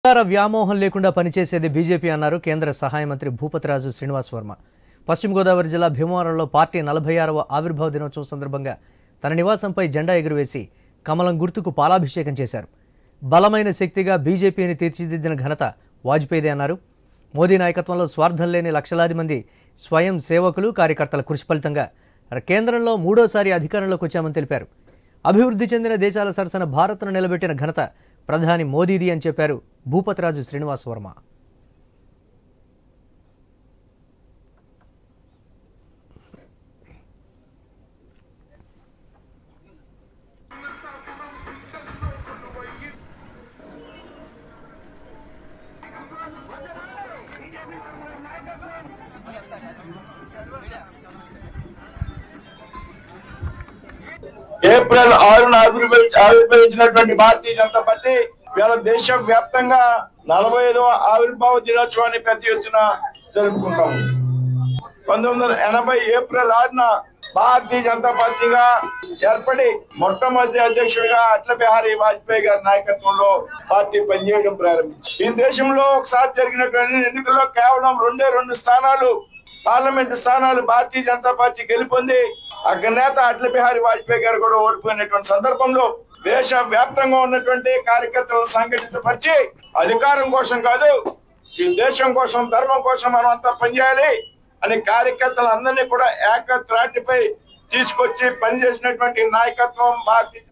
వ్యామోహం లేకుండా పనిచేసేది బీజేపీ అన్నారు కేంద్ర సహాయ మంత్రి భూపతిరాజు శ్రీనివాస్ వర్మ. పశ్చిమ గోదావరి జిల్లా భీమవరంలో పార్టీ 46వ ఆవిర్భావ దినోత్సవం సందర్భంగా తన నివాసంపై జెండా ఎగురవేసి కమలం గుర్తుకు పాలాభిషేకం చేశారు. బలమైన శక్తిగా బీజేపీని తీర్చిదిద్దిన ఘనత వాజ్పేయిదే అన్నారు. మోదీ నాయకత్వంలో స్వార్థం లేని లక్షలాది మంది స్వయం సేవకులు కార్యకర్తల కృషి ఫలితంగా కేంద్రంలో మూడోసారి అధికారంలోకి వచ్చామని తెలిపారు. అభివృద్ధి చెందిన దేశాల సరసన భారత్ను నిలబెట్టిన ఘనత ప్రధాని మోదీది అని చెప్పారు భూపతిరాజు శ్రీనివాస్ వర్మ. ఏప్రిల్ 6న ఆవిర్భవించినటువంటి భారతీయ జనతా పార్టీ ఇవాళ దేశవ్యాప్తంగా 45వ ఆవిర్భావ దినోత్సవాన్ని పెద్ద ఎత్తున జరుపుకుంటాము. 1980 ఏప్రిల్ 6న భారతీయ జనతా పార్టీగా ఏర్పడి మొట్టమొదటి అధ్యక్షుడిగా అటల్ బిహారీ వాజ్పేయి గారి నాయకత్వంలో పార్టీ పనిచేయడం ప్రారంభించింది. ఈ దేశంలో ఒకసారి జరిగినటువంటి ఎన్నికల్లో కేవలం 2 స్థానాలు పార్లమెంటు స్థానాలు భారతీయ జనతా పార్టీ గెలుపొంది అగ్రనేత అటల్ బిహారీ వాజ్పేయి గారు కూడా ఓడిపోయినటువంటి సందర్భంలో దేశ వ్యాప్తంగా ఉన్నటువంటి కార్యకర్తలను సంఘటితపరిచి అధికారం కోసం కాదు, ఈ దేశం కోసం ధర్మం కోసం మనం అంతా పనిచేయాలి అని కార్యకర్తలందరినీ కూడా ఏకత్రాటిపై తీసుకొచ్చి పనిచేసినటువంటి నాయకత్వం భారతీయ